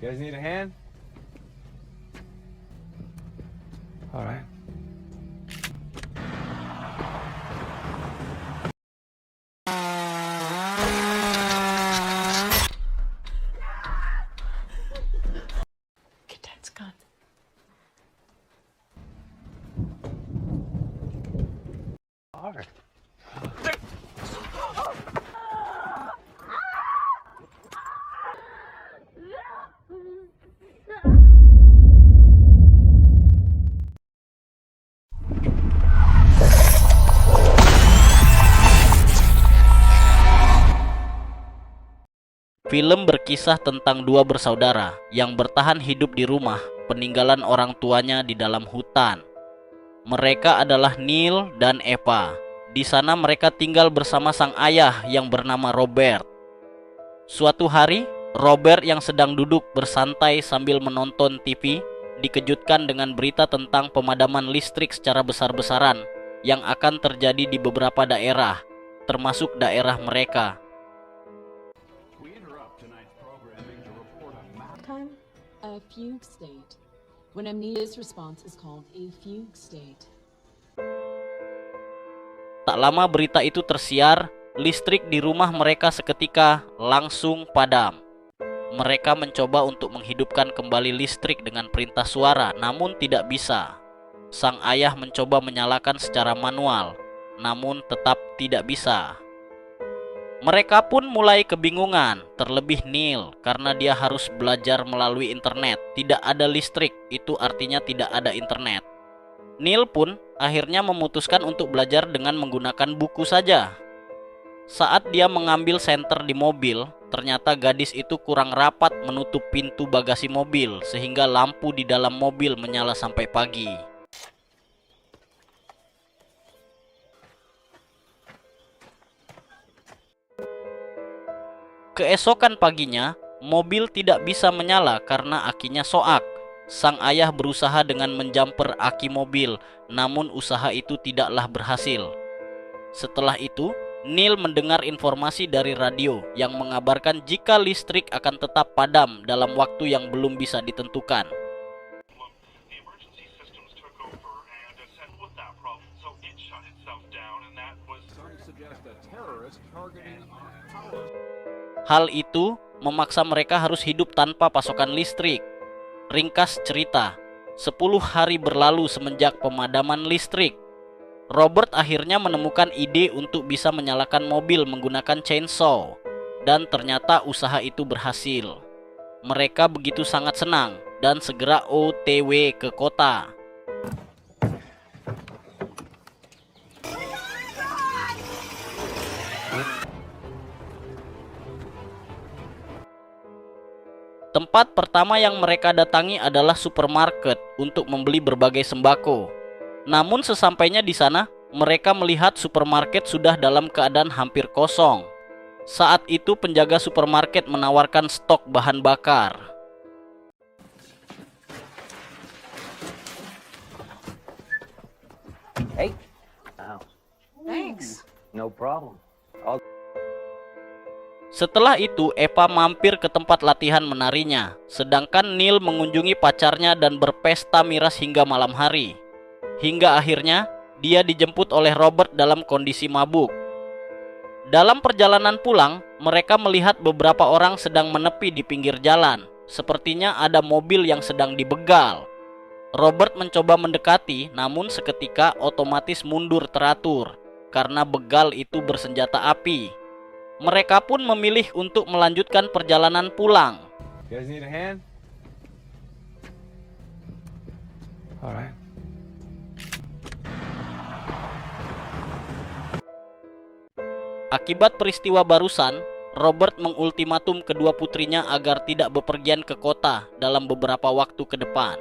You guys need a hand? All right. Get Dad's gun. All right. Film berkisah tentang dua bersaudara yang bertahan hidup di rumah peninggalan orang tuanya di dalam hutan. Mereka adalah Neil dan Eva. Di sana mereka tinggal bersama sang ayah yang bernama Robert. Suatu hari, Robert yang sedang duduk bersantai sambil menonton TV dikejutkan dengan berita tentang pemadaman listrik secara besar-besaran yang akan terjadi di beberapa daerah, termasuk daerah mereka. Time, a fugue state. When amnesia's response is called a fugue state. Tak lama berita itu tersiar, listrik di rumah mereka seketika langsung padam. Mereka mencoba untuk menghidupkan kembali listrik dengan perintah suara, namun tidak bisa. Sang ayah mencoba menyalakan secara manual, namun tetap tidak bisa. Mereka pun mulai kebingungan, terlebih Neil, karena dia harus belajar melalui internet. Tidak ada listrik, itu artinya tidak ada internet. Neil pun akhirnya memutuskan untuk belajar dengan menggunakan buku saja. Saat dia mengambil senter di mobil, ternyata gadis itu kurang rapat menutup pintu bagasi mobil, sehingga lampu di dalam mobil menyala sampai pagi. Keesokan paginya, mobil tidak bisa menyala karena akinya soak. Sang ayah berusaha dengan menjamper aki mobil, namun usaha itu tidaklah berhasil. Setelah itu, Neil mendengar informasi dari radio yang mengabarkan jika listrik akan tetap padam dalam waktu yang belum bisa ditentukan. Hal itu memaksa mereka harus hidup tanpa pasokan listrik. Ringkas cerita, 10 hari berlalu semenjak pemadaman listrik. Robert akhirnya menemukan ide untuk bisa menyalakan mobil menggunakan chainsaw, dan ternyata usaha itu berhasil. Mereka begitu sangat senang dan segera OTW ke kota. Tempat pertama yang mereka datangi adalah supermarket untuk membeli berbagai sembako. Namun sesampainya di sana, mereka melihat supermarket sudah dalam keadaan hampir kosong. Saat itu penjaga supermarket menawarkan stok bahan bakar. Hey. Thanks. No problem. Setelah itu, Eva mampir ke tempat latihan menarinya, sedangkan Neil mengunjungi pacarnya dan berpesta miras hingga malam hari. Hingga akhirnya, dia dijemput oleh Robert dalam kondisi mabuk. Dalam perjalanan pulang, mereka melihat beberapa orang sedang menepi di pinggir jalan. Sepertinya ada mobil yang sedang dibegal. Robert mencoba mendekati, namun seketika otomatis mundur teratur, karena begal itu bersenjata api. Mereka pun memilih untuk melanjutkan perjalanan pulang. You guys need a hand? All right. Akibat peristiwa barusan, Robert mengultimatum kedua putrinya agar tidak bepergian ke kota dalam beberapa waktu ke depan.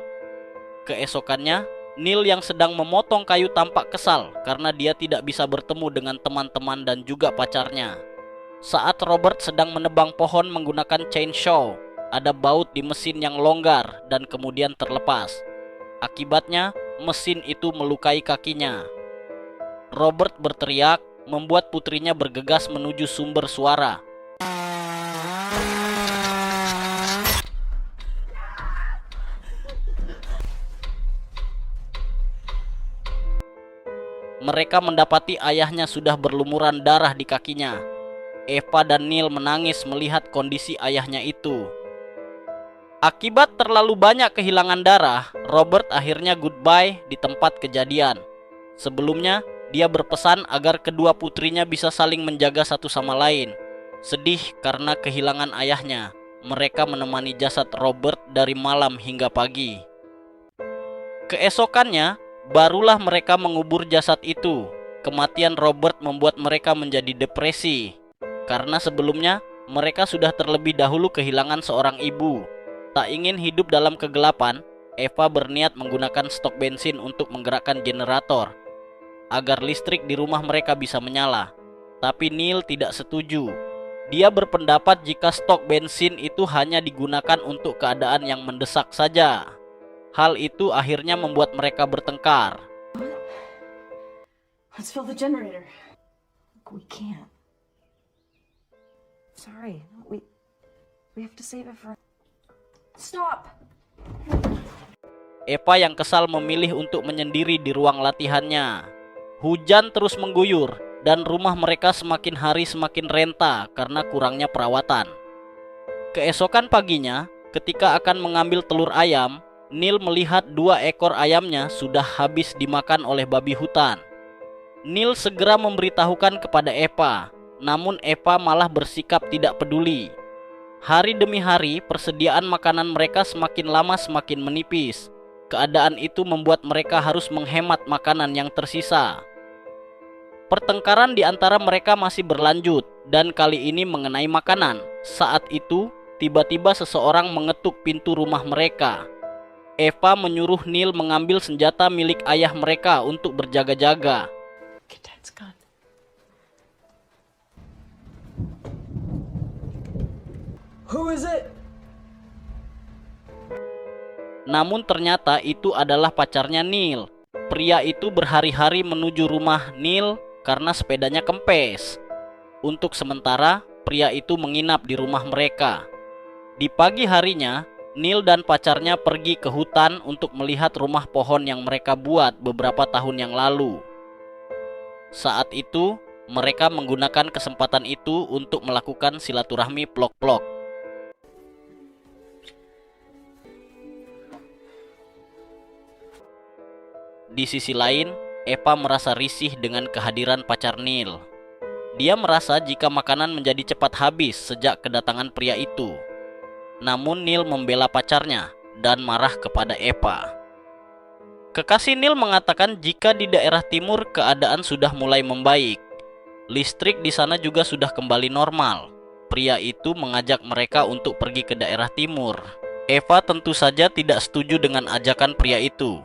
Keesokannya, Neil yang sedang memotong kayu tampak kesal karena dia tidak bisa bertemu dengan teman-teman dan juga pacarnya. Saat Robert sedang menebang pohon menggunakan chainsaw, ada baut di mesin yang longgar dan kemudian terlepas. Akibatnya, mesin itu melukai kakinya. Robert berteriak, membuat putrinya bergegas menuju sumber suara. mereka mendapati ayahnya sudah berlumuran darah di kakinya. Eva dan Neil menangis melihat kondisi ayahnya itu. Akibat terlalu banyak kehilangan darah, Robert akhirnya goodbye di tempat kejadian. Sebelumnya, dia berpesan agar kedua putrinya bisa saling menjaga satu sama lain. Sedih karena kehilangan ayahnya, mereka menemani jasad Robert dari malam hingga pagi. Keesokannya, barulah mereka mengubur jasad itu. Kematian Robert membuat mereka menjadi depresi, karena sebelumnya mereka sudah terlebih dahulu kehilangan seorang ibu. Tak ingin hidup dalam kegelapan, Eva berniat menggunakan stok bensin untuk menggerakkan generator agar listrik di rumah mereka bisa menyala. Tapi Neil tidak setuju. Dia berpendapat jika stok bensin itu hanya digunakan untuk keadaan yang mendesak saja. Hal itu akhirnya membuat mereka bertengkar. Let's fill the generator. We can't. Sorry, we have to save it for... Stop! Eva yang kesal memilih untuk menyendiri di ruang latihannya. Hujan terus mengguyur dan rumah mereka semakin hari semakin renta karena kurangnya perawatan. Keesokan paginya, ketika akan mengambil telur ayam, Neil melihat 2 ekor ayamnya sudah habis dimakan oleh babi hutan. Neil segera memberitahukan kepada Eva, namun Eva malah bersikap tidak peduli. Hari demi hari, persediaan makanan mereka semakin lama semakin menipis. Keadaan itu membuat mereka harus menghemat makanan yang tersisa. Pertengkaran di antara mereka masih berlanjut, dan kali ini mengenai makanan. Saat itu, tiba-tiba seseorang mengetuk pintu rumah mereka. Eva menyuruh Neil mengambil senjata milik ayah mereka untuk berjaga-jaga. Get Dad's gun. Who is it? Namun ternyata itu adalah pacarnya Neil. Pria itu berhari-hari menuju rumah Neil karena sepedanya kempes. Untuk sementara, pria itu menginap di rumah mereka. Di pagi harinya, Neil dan pacarnya pergi ke hutan untuk melihat rumah pohon yang mereka buat beberapa tahun yang lalu. Saat itu, mereka menggunakan kesempatan itu untuk melakukan silaturahmi plok-plok. Di sisi lain, Eva merasa risih dengan kehadiran pacar Neil. Dia merasa jika makanan menjadi cepat habis sejak kedatangan pria itu. Namun Neil membela pacarnya dan marah kepada Eva. Kekasih Neil mengatakan jika di daerah timur keadaan sudah mulai membaik. Listrik di sana juga sudah kembali normal. Pria itu mengajak mereka untuk pergi ke daerah timur. Eva tentu saja tidak setuju dengan ajakan pria itu.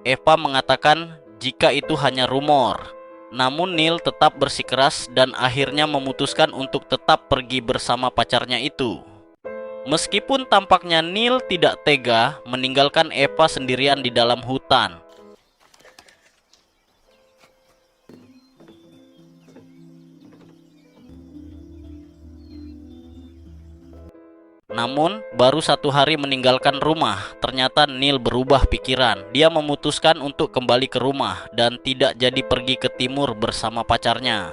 Eva mengatakan jika itu hanya rumor. Namun Neil tetap bersikeras dan akhirnya memutuskan untuk tetap pergi bersama pacarnya itu. Meskipun tampaknya Neil tidak tega meninggalkan Eva sendirian di dalam hutan. Namun, baru 1 hari meninggalkan rumah, ternyata Neil berubah pikiran. Dia memutuskan untuk kembali ke rumah dan tidak jadi pergi ke timur bersama pacarnya.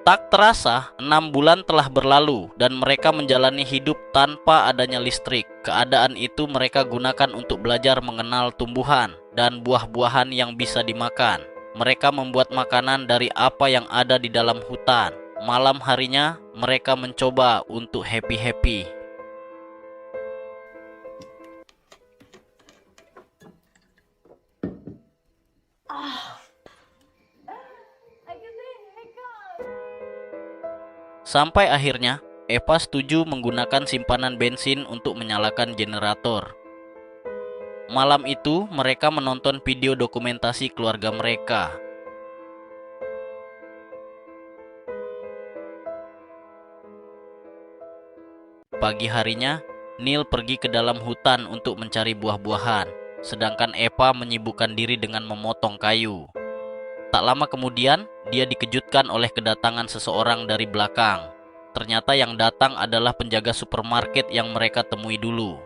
Tak terasa, 6 bulan telah berlalu dan mereka menjalani hidup tanpa adanya listrik. Keadaan itu mereka gunakan untuk belajar mengenal tumbuhan dan buah-buahan yang bisa dimakan. Mereka membuat makanan dari apa yang ada di dalam hutan. Malam harinya, mereka mencoba untuk happy-happy. Sampai akhirnya, Eva setuju menggunakan simpanan bensin untuk menyalakan generator. Malam itu, mereka menonton video dokumentasi keluarga mereka. Pagi harinya, Neil pergi ke dalam hutan untuk mencari buah-buahan, sedangkan Eva menyibukkan diri dengan memotong kayu. Tak lama kemudian, dia dikejutkan oleh kedatangan seseorang dari belakang. Ternyata yang datang adalah penjaga supermarket yang mereka temui dulu.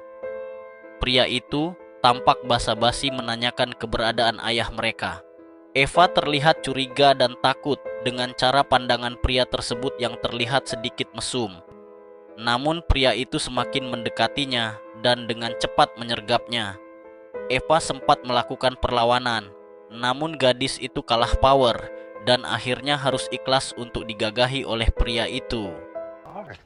Pria itu tampak basa-basi menanyakan keberadaan ayah mereka. Eva terlihat curiga dan takut dengan cara pandangan pria tersebut yang terlihat sedikit mesum. Namun pria itu semakin mendekatinya dan dengan cepat menyergapnya. Eva sempat melakukan perlawanan, namun gadis itu kalah power dan akhirnya harus ikhlas untuk digagahi oleh pria itu. Hard.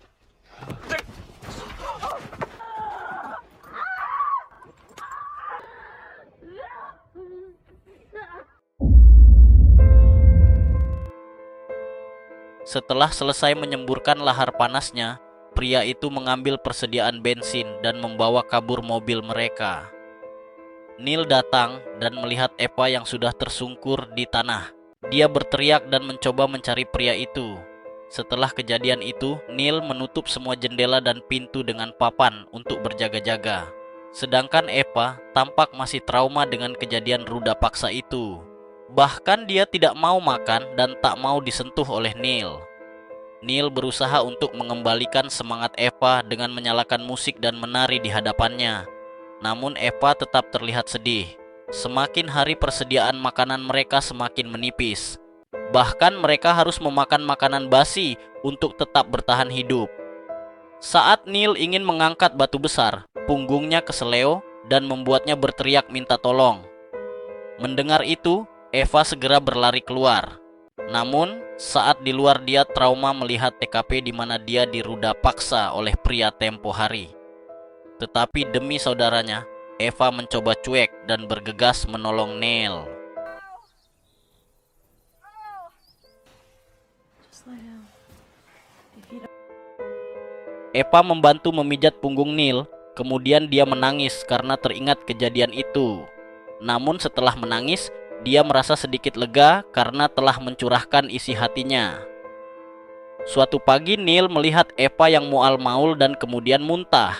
Setelah selesai menyemburkan lahar panasnya, pria itu mengambil persediaan bensin dan membawa kabur mobil mereka. Neil datang dan melihat Eva yang sudah tersungkur di tanah. Dia berteriak dan mencoba mencari pria itu. Setelah kejadian itu, Neil menutup semua jendela dan pintu dengan papan untuk berjaga-jaga. Sedangkan Eva tampak masih trauma dengan kejadian ruda paksa itu. Bahkan dia tidak mau makan dan tak mau disentuh oleh Neil. Neil berusaha untuk mengembalikan semangat Eva dengan menyalakan musik dan menari di hadapannya. Namun Eva tetap terlihat sedih. Semakin hari persediaan makanan mereka semakin menipis. Bahkan mereka harus memakan makanan basi untuk tetap bertahan hidup. Saat Neil ingin mengangkat batu besar, punggungnya keseleo dan membuatnya berteriak minta tolong. Mendengar itu, Eva segera berlari keluar. Namun, saat di luar dia trauma melihat TKP di mana dia diruda paksa oleh pria tempo hari. Tetapi demi saudaranya, Eva mencoba cuek dan bergegas menolong Neil. Just lie down. If you don't... Eva membantu memijat punggung Neil, kemudian dia menangis karena teringat kejadian itu. Namun setelah menangis, dia merasa sedikit lega karena telah mencurahkan isi hatinya. Suatu pagi Neil melihat Eva yang mual-maul dan kemudian muntah.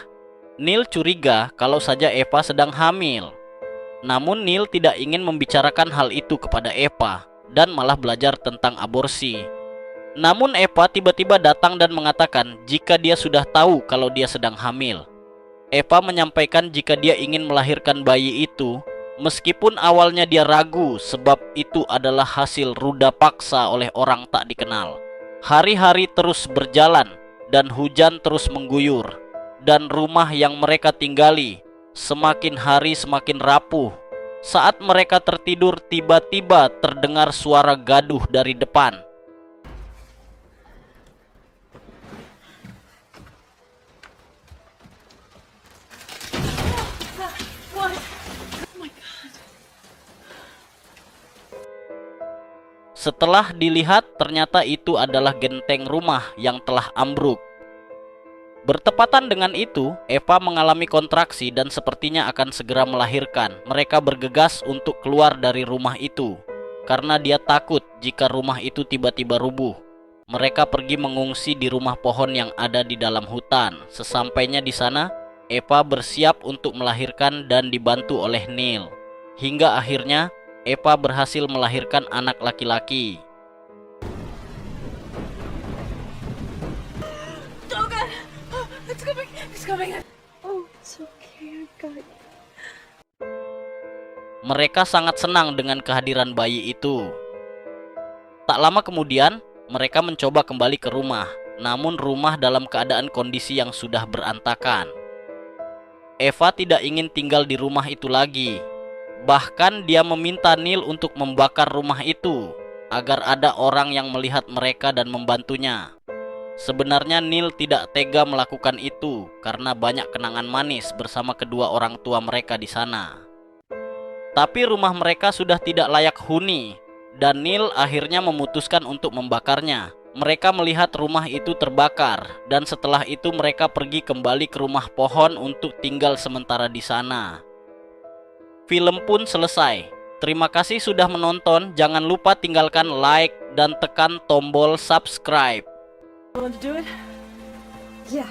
Neil curiga kalau saja Eva sedang hamil. Namun Neil tidak ingin membicarakan hal itu kepada Eva dan malah belajar tentang aborsi. Namun Eva tiba-tiba datang dan mengatakan jika dia sudah tahu kalau dia sedang hamil. Eva menyampaikan jika dia ingin melahirkan bayi itu, meskipun awalnya dia ragu sebab itu adalah hasil ruda paksa oleh orang tak dikenal. Hari-hari terus berjalan dan hujan terus mengguyur. Dan rumah yang mereka tinggali semakin hari semakin rapuh. Saat mereka tertidur, tiba-tiba terdengar suara gaduh dari depan. Setelah dilihat, ternyata itu adalah genteng rumah yang telah ambruk. Bertepatan dengan itu, Eva mengalami kontraksi dan sepertinya akan segera melahirkan. Mereka bergegas untuk keluar dari rumah itu karena dia takut jika rumah itu tiba-tiba rubuh. Mereka pergi mengungsi di rumah pohon yang ada di dalam hutan. Sesampainya di sana, Eva bersiap untuk melahirkan dan dibantu oleh Neil. Hingga akhirnya Eva berhasil melahirkan anak laki-laki. It's coming. Oh, it's okay. I got it. Mereka sangat senang dengan kehadiran bayi itu. Tak lama kemudian, mereka mencoba kembali ke rumah. Namun rumah dalam keadaan kondisi yang sudah berantakan. Eva tidak ingin tinggal di rumah itu lagi. Bahkan dia meminta Neil untuk membakar rumah itu agar ada orang yang melihat mereka dan membantunya. Sebenarnya Neil tidak tega melakukan itu karena banyak kenangan manis bersama kedua orang tua mereka di sana. Tapi rumah mereka sudah tidak layak huni dan Neil akhirnya memutuskan untuk membakarnya. Mereka melihat rumah itu terbakar dan setelah itu mereka pergi kembali ke rumah pohon untuk tinggal sementara di sana. Film pun selesai. Terima kasih sudah menonton. Jangan lupa tinggalkan like dan tekan tombol subscribe. Want to do it? Yeah.